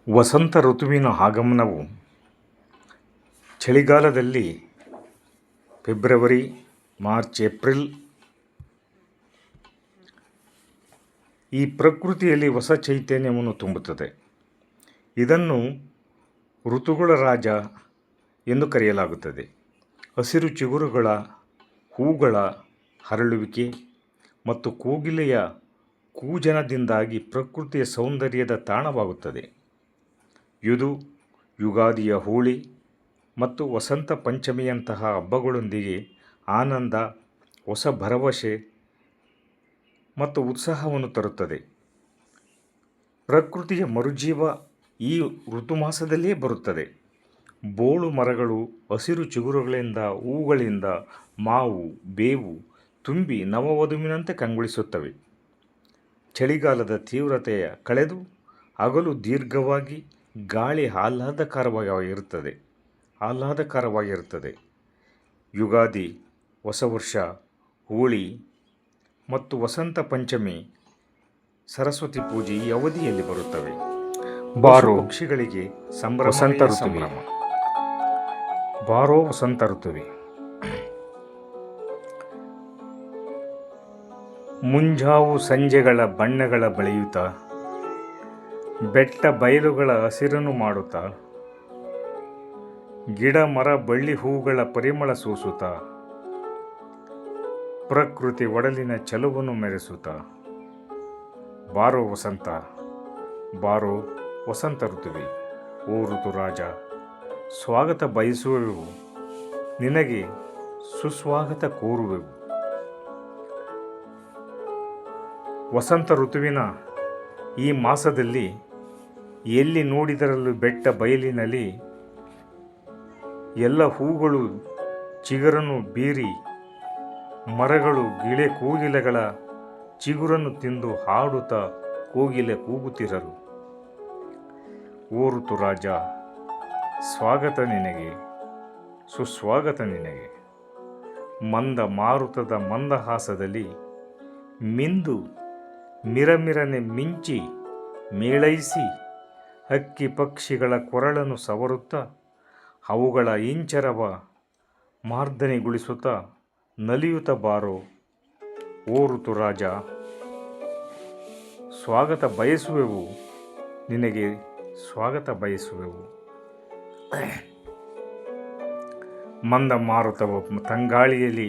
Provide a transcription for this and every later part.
ವಸಂತ ಋತುವಿನ ಆಗಮನವು ಚಳಿಗಾಲದಲ್ಲಿ February, March, April ಈ ಪ್ರಕೃತಿಯಲ್ಲಿ ಹೊಸ ಚೈತನ್ಯವನ್ನು ತುಂಬುತ್ತದೆ. ಇದನ್ನು ಋತುಗಳ ರಾಜ ಎಂದು ಕರೆಯಲಾಗುತ್ತದೆ. ಹಸಿರು ಚಿಗುರುಗಳ, ಹೂಗಳ ಅರಳುವಿಕೆ ಮತ್ತು ಕೋಗಿಲೆಯ ಕೂಜನದಿಂದಾಗಿ ಪ್ರಕೃತಿಯ ಸೌಂದರ್ಯದ ತಾಣವಾಗುತ್ತದೆ. ಇದು ಯುಗಾದಿಯ ಹೋಳಿ ಮತ್ತು ವಸಂತ ಪಂಚಮಿಯಂತಹ ಹಬ್ಬಗಳೊಂದಿಗೆ ಆನಂದ, ಹೊಸ ಭರವಸೆ ಮತ್ತು ಉತ್ಸಾಹವನ್ನು ತರುತ್ತದೆ. ಪ್ರಕೃತಿಯ ಮರುಜೀವ ಈ ಋತುಮಾಸದಲ್ಲೇ ಬರುತ್ತದೆ. ಬೋಳು ಮರಗಳು ಹಸಿರು ಚಿಗುರುಗಳಿಂದ, ಹೂಗಳಿಂದ ಮಾವು, ಬೇವು ತುಂಬಿ ನವವಧುವಿನಂತೆ ಕಂಗೊಳಿಸುತ್ತವೆ. ಚಳಿಗಾಲದ ತೀವ್ರತೆಯ ಕಳೆದು ಹಗಲು ದೀರ್ಘವಾಗಿ, ಗಾಳಿ ಆಹ್ಲಾದಕರವಾಗಿರುತ್ತದೆ. ಯುಗಾದಿ, ಹೊಸ ವರ್ಷ, ಹೋಳಿ ಮತ್ತು ವಸಂತ ಪಂಚಮಿ, ಸರಸ್ವತಿ ಪೂಜೆ ಈ ಅವಧಿಯಲ್ಲಿ ಬರುತ್ತವೆ. ಬಾರೋ ಪಕ್ಷಿಗಳಿಗೆ ಸಂಭ್ರಮ ಸಂಭ್ರಮ. ಬಾರೋ ವಸಂತ ಋತುವೆ. ಮುಂಜಾವು ಸಂಜೆಗಳ ಬಣ್ಣಗಳ ಬಳಿಯುತ್ತಾ, ಬೆಟ್ಟ ಬಯಲುಗಳ ಹಸಿರನ್ನು ಮಾಡುತ್ತಾ, ಗಿಡ ಮರ ಬಳ್ಳಿ ಹೂಗಳ ಪರಿಮಳ ಸೂಸುತ್ತಾ, ಪ್ರಕೃತಿ ಒಡಲಿನ ಚೆಲುವನ್ನು ಮೆರೆಸುತ್ತಾ, ಬಾರೋ ವಸಂತ, ಬಾರೋ ವಸಂತ ಋತುವೆ. ಓ ಋತುರಾಜ, ಸ್ವಾಗತ ಬಯಸುವೆವು, ನಿನಗೆ ಸುಸ್ವಾಗತ ಕೋರುವೆವು. ವಸಂತ ಋತುವಿನ ಈ ಮಾಸದಲ್ಲಿ ಎಲ್ಲಿ ನೋಡಿದರಲ್ಲೂ ಬೆಟ್ಟ ಬಯಲಿನಲ್ಲಿ ಎಲ್ಲ ಹೂಗಳು ಚಿಗುರನ್ನು ಬೀರಿ, ಮರಗಳು ಗಿಳೆ ಕೋಗಿಲೆಗಳ ಚಿಗುರನ್ನು ತಿಂದು ಹಾಡುತ್ತಾ ಕೋಗಿಲೆ ಕೂಗುತ್ತಿರಲು. ಓ ಋತುರಾಜ, ಸ್ವಾಗತ ನಿನಗೆ, ಸುಸ್ವಾಗತ ನಿನಗೆ. ಮಂದ ಮಾರುತದ ಮಂದಹಾಸದಲ್ಲಿ ಮಿಂದು ಮಿರಮಿರನೆ ಮಿಂಚಿ ಮೇಳೈಸಿ, ಹಕ್ಕಿ ಪಕ್ಷಿಗಳ ಕೊರಳನ್ನು ಸವರುತ್ತಾ, ಅವುಗಳ ಇಂಚರವ ಮಾರ್ದನೆಗೊಳಿಸುತ್ತಾ ನಲಿಯುತ್ತ ಬಾರೋ. ಓ ಋತುರಾಜ, ಸ್ವಾಗತ ಬಯಸುವೆವು, ನಿನಗೆ ಸ್ವಾಗತ ಬಯಸುವೆವು. ಮಂದ ಮಾರುತವು ತಂಗಾಳಿಯಲ್ಲಿ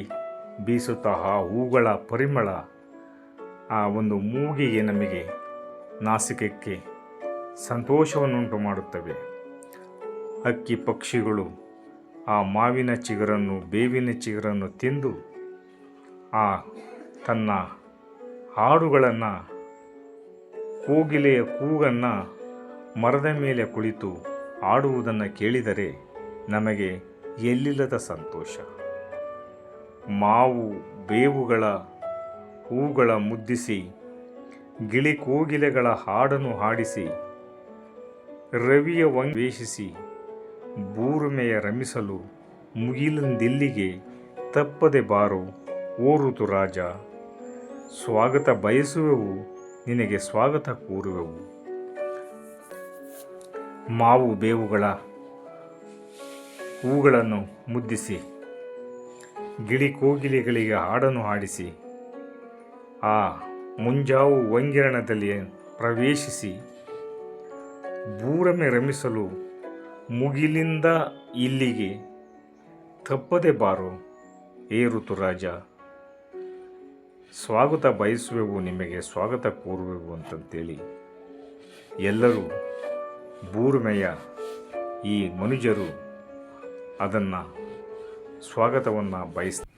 ಬೀಸುತ್ತಾ ಆ ಹೂಗಳ ಪರಿಮಳ ಆ ಒಂದು ಮೂಗಿಗೆ, ನಮಗೆ ನಾಸಿಕಕ್ಕೆ ಸಂತೋಷವನ್ನುಂಟು ಮಾಡುತ್ತವೆ. ಹಕ್ಕಿ ಪಕ್ಷಿಗಳು ಆ ಮಾವಿನ ಚಿಗುರನ್ನು, ಬೇವಿನ ಚಿಗುರನ್ನು ತಿಂದು ತನ್ನ ಹಾಡುಗಳನ್ನು, ಕೋಗಿಲೆಯ ಕೂಗನ್ನು ಮರದ ಮೇಲೆ ಕುಳಿತು ಹಾಡುವುದನ್ನು ಕೇಳಿದರೆ ನಮಗೆ ಎಲ್ಲಿಲ್ಲದ ಸಂತೋಷ. ಮಾವು ಬೇವುಗಳ ಹೂಗಳ ಮುದ್ದಿಸಿ, ಗಿಳಿ ಕೋಗಿಲೆಗಳ ಹಾಡನ್ನು ಹಾಡಿಸಿ, ರವಿಯ ವೇಷಿಸಿ, ಬೂರುಮೆಯ ರಮಿಸಲು ಮುಗಿಲಿಂದಿಲ್ಲಿಗೆ ತಪ್ಪದೆ ಬಾರೋ. ಓ ಋತುರಾಜ, ಸ್ವಾಗತ ಬಯಸುವೆವು, ನಿನಗೆ ಸ್ವಾಗತ ಕೋರುವೆವು. ಮಾವು ಬೇವುಗಳ ಹೂಗಳನ್ನು ಮುದ್ದಿಸಿ, ಗಿಳಿ ಕೋಗಿಲೆಗಳಿಗೆ ಹಾಡನ್ನು ಹಾಡಿಸಿ, ಆ ಮುಂಜಾವು ವಂಗಿರಣದಲ್ಲಿ ಪ್ರವೇಶಿಸಿ, ಬೂರಮೆ ರಮಿಸಲು ಮುಗಿಲಿಂದ ಇಲ್ಲಿಗೆ ತಪ್ಪದೆ ಬಾರೋ. ಏ ಋತುರಾಜ, ಸ್ವಾಗತ ಬಯಸುವೆವು, ನಿಮಗೆ ಸ್ವಾಗತ ಕೋರುವೆವು ಅಂತಂತೇಳಿ ಎಲ್ಲರೂ ಬೂರುಮೆಯ ಈ ಮನುಜರು ಅದನ್ನು ಸ್ವಾಗತವನ್ನು ಬಯಸ್ತಾರೆ.